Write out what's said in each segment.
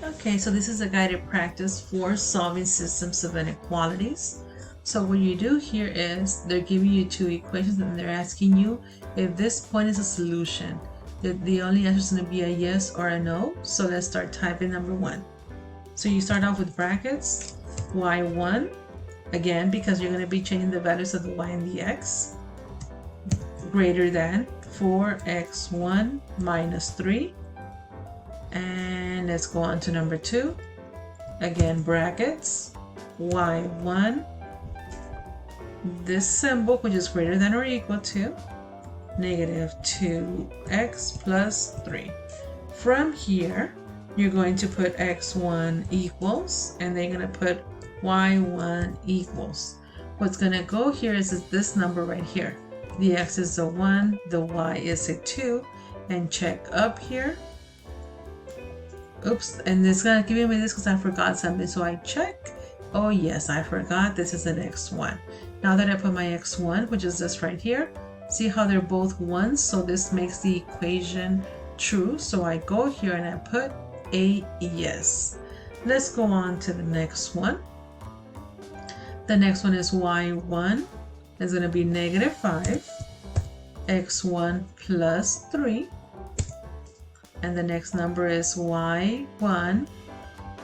Okay, so this is a guided practice for solving systems of inequalities. So what you do here is they're giving you two equations and they're asking you if this point is a solution. The only answer is going to be a yes or a no. So let's start typing number one. So you start off with brackets, y1, again, because you're going to be changing the values of the y and the x, greater than 4x1 minus 3. And let's go on to number two. Again, brackets, y1, this symbol, which is greater than or equal to negative 2x plus 3. From here, you're going to put x1 equals, and then you're going to put y1 equals. What's going to go here is this number right here. The x is a 1, the y is a 2, and check up here. Oops, and it's gonna give me this because I forgot something, so I check. Oh yes, I forgot, this is an x1. Now that I put my x1, which is this right here, see how they're both ones, so this makes the equation true. So I go here and I put a yes. Let's go on to the next one. The next one is y1 is gonna be negative 5, x1 plus 3. And the next number is y1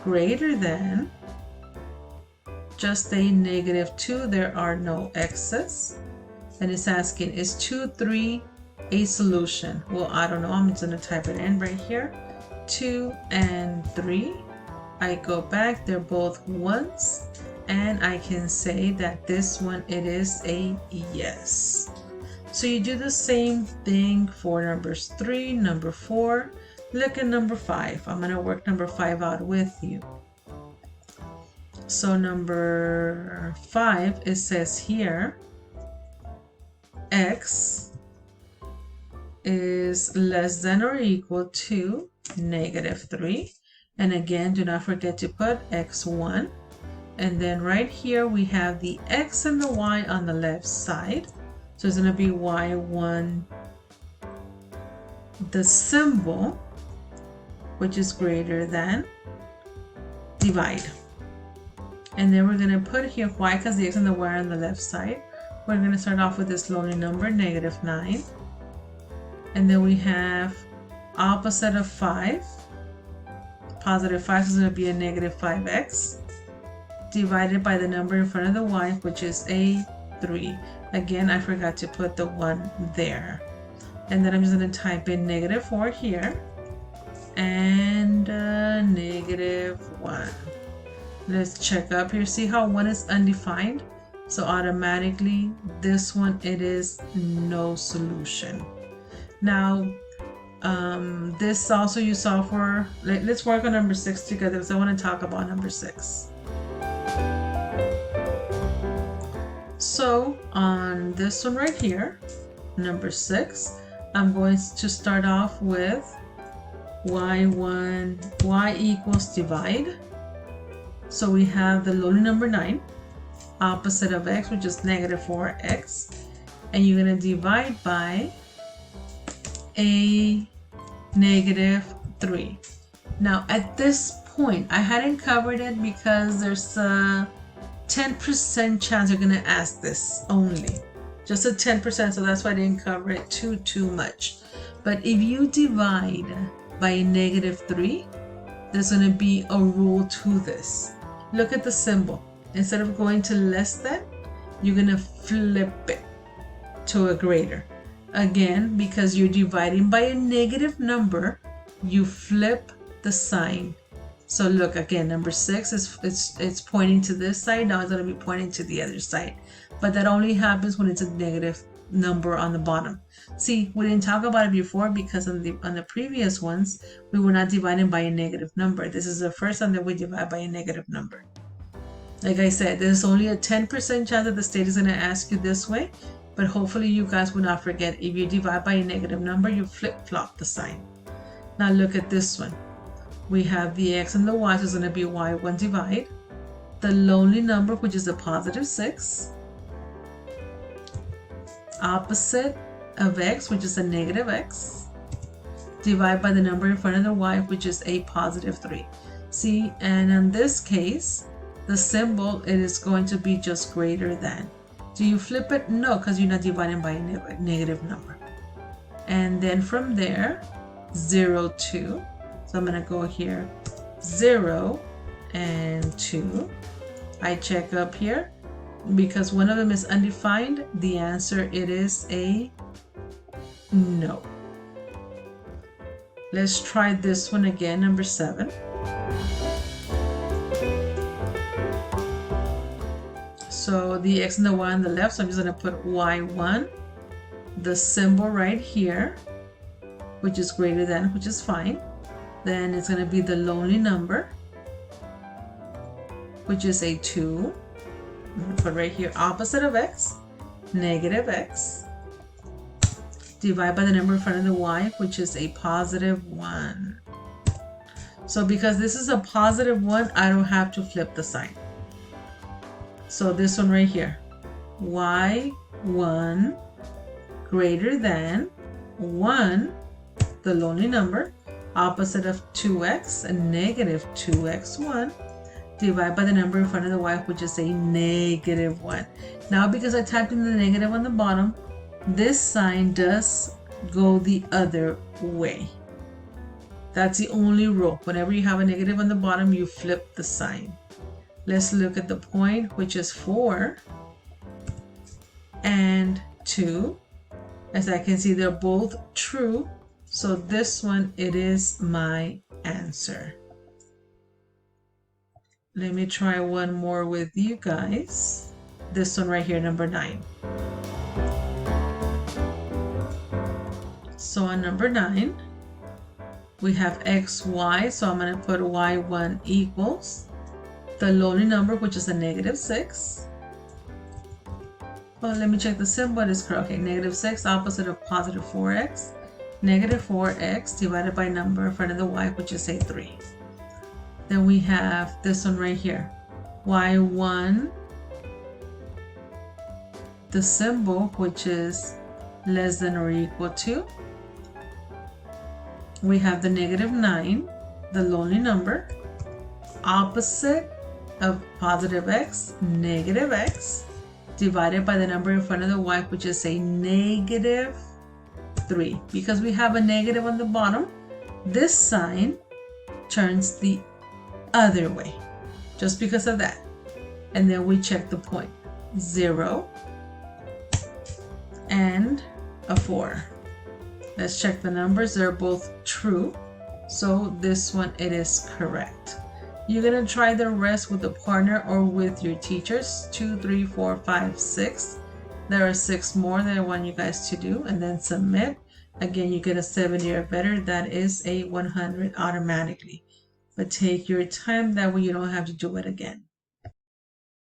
greater than just a negative 2. There are no x's. And it's asking, is 2, 3 a solution? Well, I don't know. I'm just going to type it in right here. 2 and 3. I go back. They're both ones. And I can say that this one, it is a yes. So you do the same thing for numbers 3, number 4. Look at number 5. I'm going to work number 5 out with you. So number 5, it says here, x is less than or equal to negative 3. And again, do not forget to put x1. And then right here, we have the x and the y on the left side. So it's going to be y1, the symbol, which is greater than, divide. And then we're going to put here y because the x and the y are on the left side. We're going to start off with this lonely number, negative 9. And then we have opposite of 5. Positive 5 is going to be a negative 5x divided by the number in front of the y, which is a 3. Again, I forgot to put the 1 there. And then I'm just going to type in negative 4 here. And negative 1. Let's check up here. See how 1 is undefined? So automatically this one, it is no solution. Now this also you saw for, let's work on number 6 together because I want to talk about number 6. So on this one right here, number 6, I'm going to start off with y1, y equals divide. So we have the lonely number 9, opposite of x, which is negative 4x. And you're going to divide by a negative 3. Now at this point, I hadn't covered it because there's a 10% chance you're going to ask this only. Just a 10%, so that's why I didn't cover it too much. But if you divide by a negative 3, there's going to be a rule to this. Look at the symbol. Instead of going to less than, you're going to flip it to a greater. Again, because you're dividing by a negative number, you flip the sign. So look, again, number 6 is it's pointing to this side. Now it's going to be pointing to the other side. But that only happens when it's a negative number on the bottom. See, we didn't talk about it before because on the previous ones, we were not dividing by a negative number. This is the first time that we divide by a negative number. Like I said, there's only a 10% chance that the state is going to ask you this way, but hopefully you guys will not forget. If you divide by a negative number, you flip-flop the sign. Now look at this one. We have the x and the y, so it's going to be y1 divide. The lonely number, which is a positive 6. Opposite of x, which is a negative x. Divide by the number in front of the y, which is a positive 3. See, and in this case, the symbol, it is going to be just greater than. Do you flip it? No, because you're not dividing by a negative number. And then from there, 0, 2. So I'm going to go here, 0 and 2. I check up here. Because one of them is undefined, the answer, it is a no. Let's try this one again, number 7. So the x and the y on the left, so I'm just going to put y1, the symbol right here, which is greater than, which is fine. Then it's going to be the lonely number, which is a 2. I'm going to put right here, opposite of x, negative x. Divide by the number in front of the y, which is a positive 1. So because this is a positive 1, I don't have to flip the sign. So this one right here, y1 greater than 1, the lonely number, opposite of 2x, a negative 2x1. Divide by the number in front of the y, which is a negative 1. Now because I typed in the negative on the bottom, this sign does go the other way. That's the only rule. Whenever you have a negative on the bottom, you flip the sign. Let's look at the point, which is 4 and 2. As I can see, they're both true. So this one, it is my answer. Let me try one more with you guys. This one right here, number 9. So on number 9, we have x, y. So I'm going to put y1 equals the lonely number, which is a negative 6. Well, let me check the symbol. It is correct. Okay, negative 6, opposite of positive 4x. Negative 4x divided by number in front of the y, which is a 3. Then we have this one right here, y1, the symbol, which is less than or equal to. We have the negative 9, the lonely number, opposite of positive x, negative x, divided by the number in front of the y, which is a negative 3. Because we have a negative on the bottom, this sign turns the other way, just because of that. And then we check the point, 0 and a 4. Let's check the numbers. They're both true. So this one, it is correct. You're going to try the rest with a partner or with your teachers. 2, 3, 4, 5, 6. There are 6 more that I want you guys to do, and then submit. Again, you get a 70 or better. That is a 100 automatically. But take your time. That way you don't have to do it again.